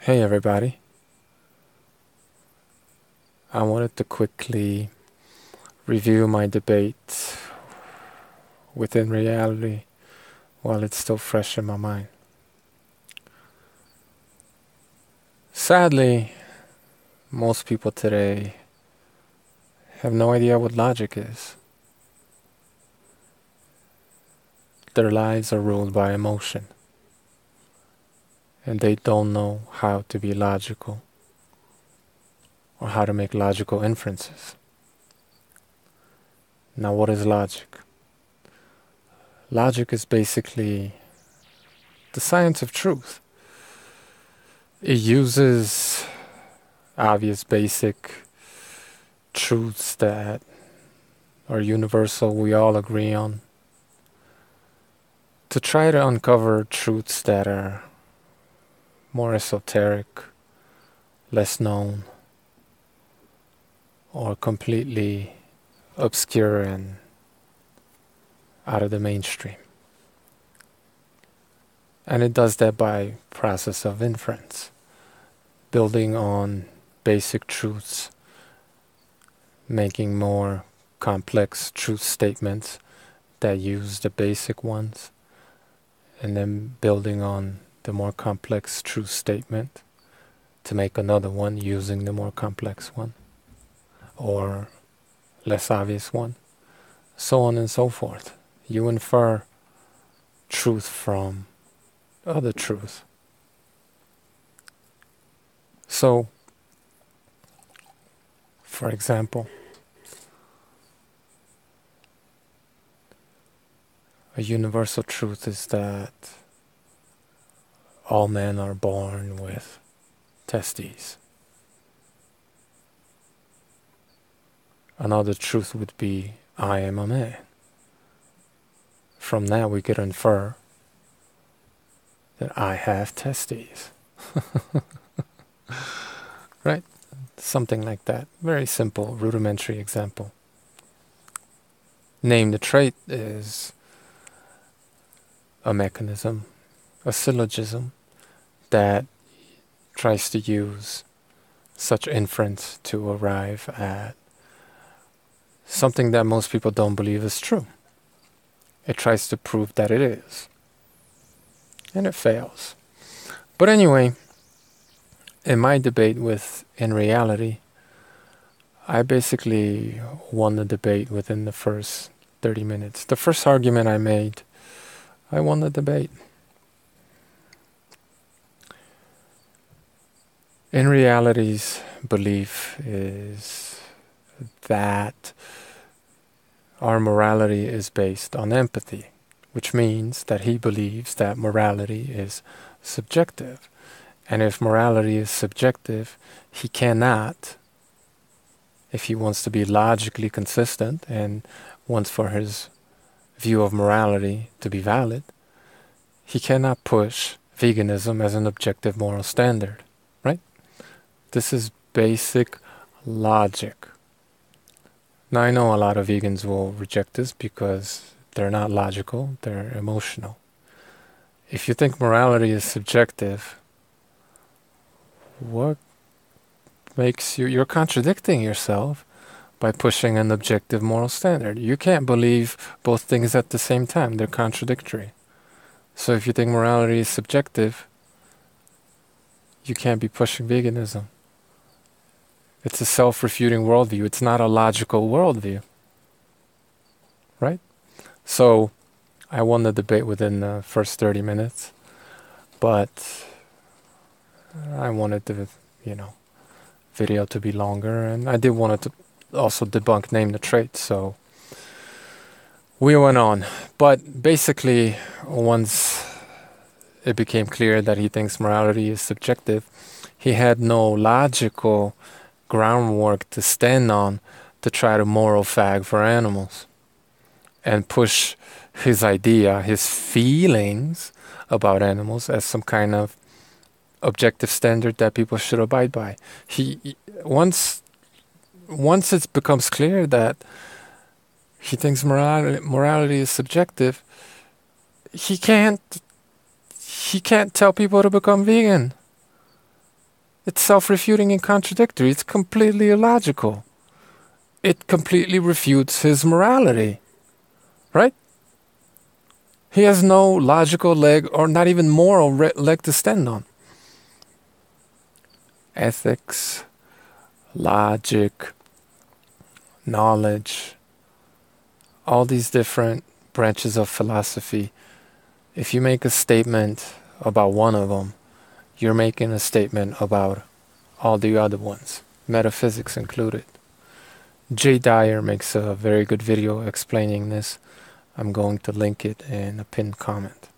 Hey everybody, I wanted to quickly review my debate within reality while it's still fresh in my mind. Sadly, most people today have no idea what logic is. Their lives are ruled by emotion, and they don't know how to be logical or how to make logical inferences. Now, what is logic? Logic is basically the science of truth. It uses obvious basic truths that are universal, we all agree on, to try to uncover truths that are more esoteric, less known, or completely obscure and out of the mainstream. And it does that by process of inference, building on basic truths, making more complex truth statements that use the basic ones, and then building on the more complex truth statement to make another one using the more complex one or less obvious one, so on and so forth. You infer truth from other truth. So, for example, a universal truth is that all men are born with testes. Another truth would be, I am a man. From that we could infer that I have testes. Right? Something like that. Very simple, rudimentary example. Name the trait is a mechanism, a syllogism that tries to use such inference to arrive at something that most people don't believe is true. It tries to prove that it is. And it fails. But anyway, in my debate with In Reality, I basically won the debate within the first 30 minutes. The first argument I made, I won the debate. In Reality's belief is that our morality is based on empathy, which means that he believes that morality is subjective. And if morality is subjective, he cannot, if he wants to be logically consistent and wants for his view of morality to be valid, he cannot push veganism as an objective moral standard, right? This is basic logic. Now, I know a lot of vegans will reject this because they're not logical, they're emotional. If you think morality is subjective, what makes you're contradicting yourself by pushing an objective moral standard. You can't believe both things at the same time, they're contradictory. So if you think morality is subjective, you can't be pushing veganism. It's a self-refuting worldview. It's not a logical worldview. Right? So, I won the debate within the first 30 minutes. But I wanted the, video to be longer. And I did want it to also debunk Name the Trait. So, we went on. But basically, once it became clear that he thinks morality is subjective, he had no logical groundwork to stand on to try to moral fag for animals and push his idea, his feelings about animals as some kind of objective standard that people should abide by. Once it becomes clear that he thinks morality is subjective, he can't tell people to become vegan. It's self-refuting and contradictory. It's completely illogical. It completely refutes his morality, right? He has no logical leg, or not even moral leg to stand on. Ethics, logic, knowledge, all these different branches of philosophy. If you make a statement about one of them, you're making a statement about all the other ones, metaphysics included. Jay Dyer makes a very good video explaining this. I'm going to link it in a pinned comment.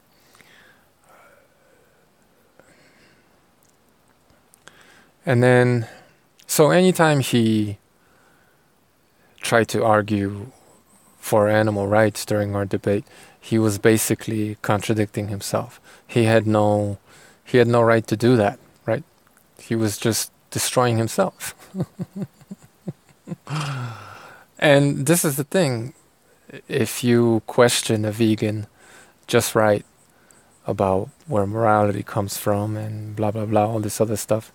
And then, so anytime he tried to argue for animal rights during our debate, he was basically contradicting himself. He had no right to do that, right? He was just destroying himself. And this is the thing. If you question a vegan just right about where morality comes from and blah, blah, blah, all this other stuff,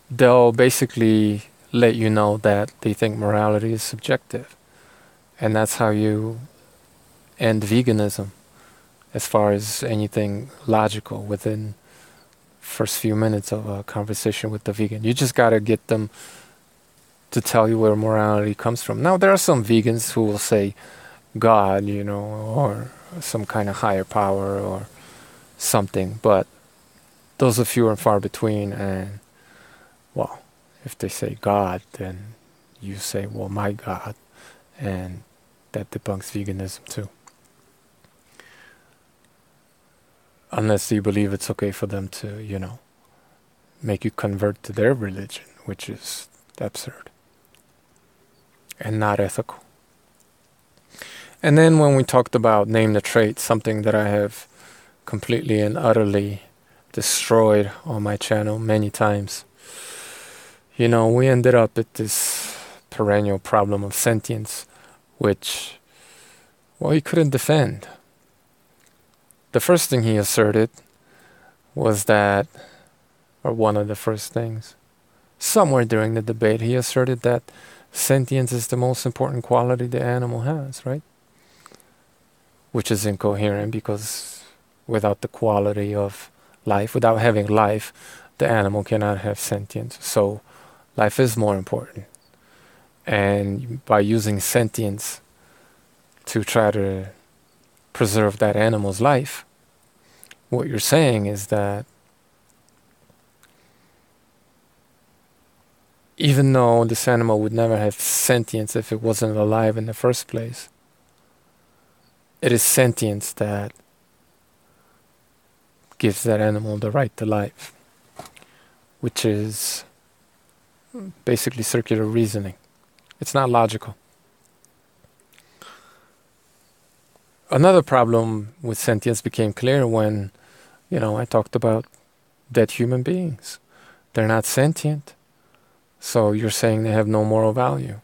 they'll basically let you know that they think morality is subjective. And that's how you end veganism as far as anything logical within first few minutes of a conversation with the vegan. You just got to get them to tell you where morality comes from. Now, there are some vegans who will say God, or some kind of higher power or something, but those are few and far between. And, well, if they say God, then you say, well, my God, and that debunks veganism too. Unless you believe it's okay for them to, make you convert to their religion, which is absurd and not ethical. And then when we talked about name the trait, something that I have completely and utterly destroyed on my channel many times, we ended up at this perennial problem of sentience, which, well, he couldn't defend. The first thing he asserted was that, or one of the first things, somewhere during the debate, he asserted that sentience is the most important quality the animal has, right? Which is incoherent, because without the quality of life, without having life, the animal cannot have sentience. So life is more important. And by using sentience to try to preserve that animal's life, what you're saying is that even though this animal would never have sentience if it wasn't alive in the first place, it is sentience that gives that animal the right to life, which is basically circular reasoning. It's not logical. Another problem with sentience became clear when, I talked about dead human beings. They're not sentient. So you're saying they have no moral value.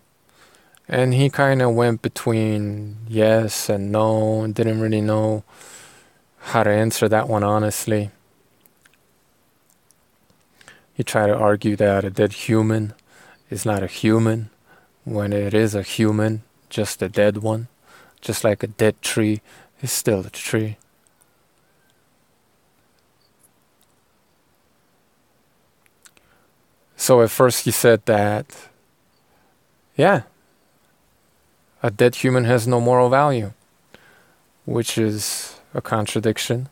And he kind of went between yes and no and didn't really know how to answer that one honestly. He tried to argue that a dead human is not a human when it is a human, just a dead one. Just like a dead tree is still a tree. So at first he said that, yeah, a dead human has no moral value, which is a contradiction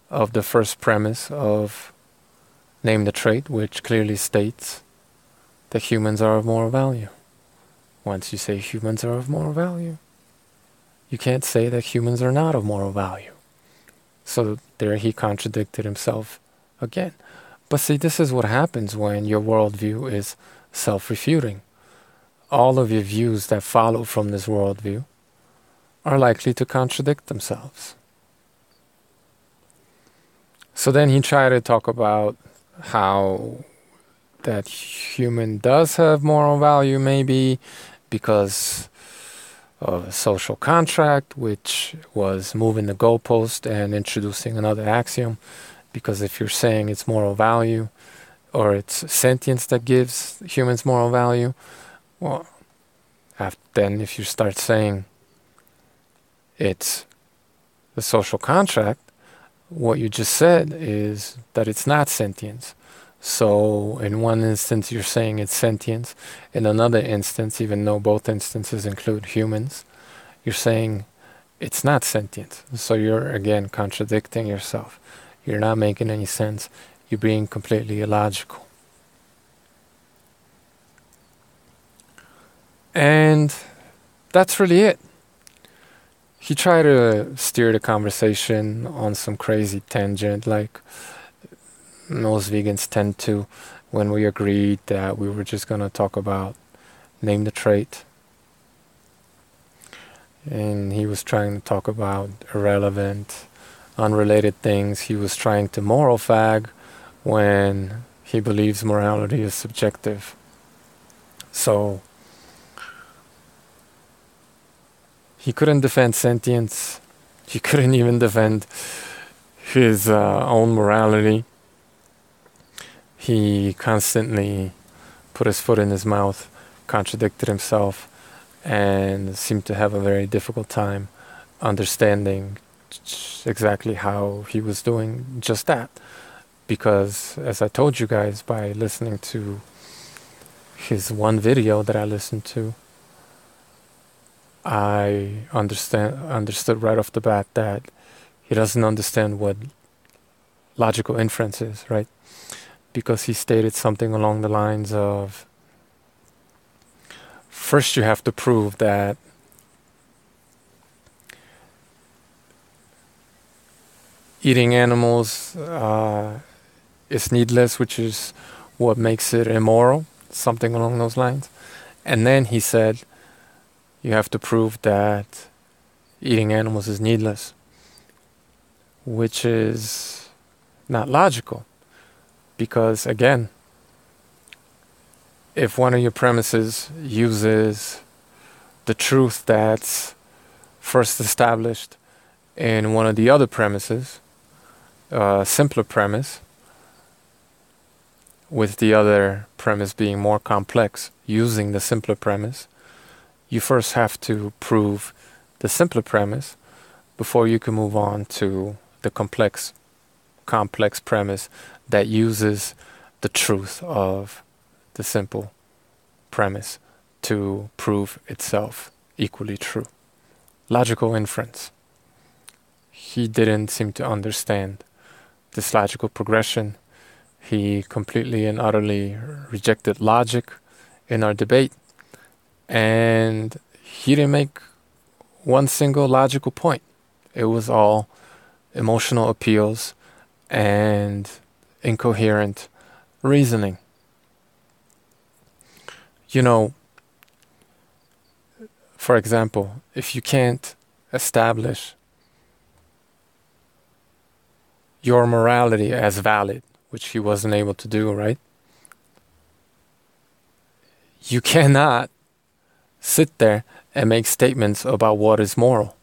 of the first premise of Name the Trait, which clearly states that humans are of moral value. Once you say humans are of moral value, you can't say that humans are not of moral value. So there he contradicted himself again. But see, this is what happens when your worldview is self-refuting. All of your views that follow from this worldview are likely to contradict themselves. So then he tried to talk about how that human does have moral value, maybe because of a social contract, which was moving the goalpost and introducing another axiom, Because if you're saying it's moral value, or it's sentience that gives humans moral value, well, then if you start saying it's the social contract, what you just said is that it's not sentience. So in one instance you're saying it's sentience, in another instance, even though both instances include humans, you're saying it's not sentience. So you're again contradicting yourself. You're not making any sense. You're being completely illogical. And that's really it. He tried to steer the conversation on some crazy tangent, like most vegans tend to, when we agreed that we were just going to talk about name the trait. And he was trying to talk about irrelevant, unrelated things. He was trying to moral fag when he believes morality is subjective. So he couldn't defend sentience. He couldn't even defend his own morality. He constantly put his foot in his mouth, contradicted himself, and seemed to have a very difficult time understanding exactly how he was doing just that. Because, as I told you guys, by listening to his one video that I listened to, I understood right off the bat that he doesn't understand what logical inference is, right? Because he stated something along the lines of, first you have to prove that eating animals is needless, which is what makes it immoral, something along those lines. And then he said, you have to prove that eating animals is needless, which is not logical. Because again, if one of your premises uses the truth that's first established in one of the other premises, a simpler premise, with the other premise being more complex, using the simpler premise, you first have to prove the simpler premise before you can move on to the complex premise that uses the truth of the simple premise to prove itself equally true. Logical inference. He didn't seem to understand this logical progression. He completely and utterly rejected logic in our debate. And he didn't make one single logical point. It was all emotional appeals and incoherent reasoning. You know, for example, if you can't establish your morality as valid, which he wasn't able to do, right? You cannot sit there and make statements about what is moral,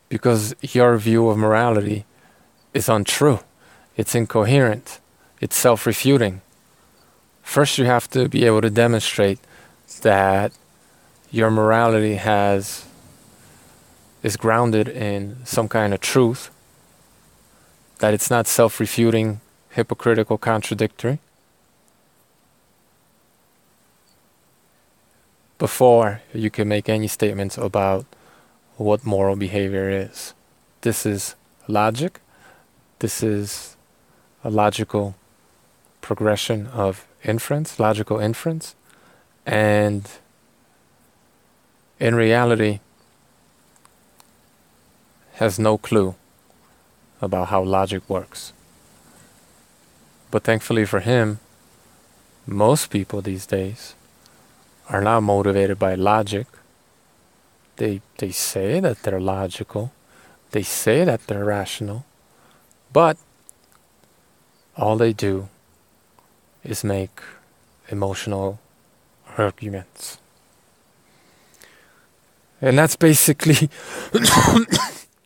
because your view of morality is untrue. It's incoherent. It's self-refuting. First, you have to be able to demonstrate that your morality is grounded in some kind of truth, that it's not self-refuting, hypocritical, contradictory, before you can make any statements about what moral behavior is. This is logic. This is a logical progression of inference, logical inference. And in reality, has no clue about how logic works. But thankfully for him, most people these days are not motivated by logic. They say that they're logical. They say that they're rational. But all they do is make emotional arguments. And that's basically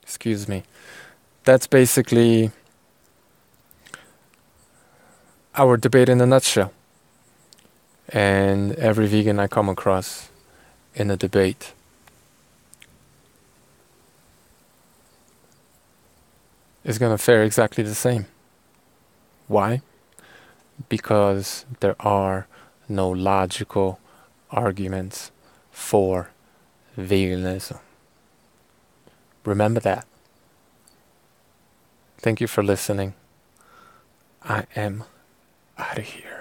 excuse me. That's basically our debate in a nutshell. And every vegan I come across in a debate is going to fare exactly the same. Why? Because there are no logical arguments for veganism. Remember that. Thank you for listening. I am out of here.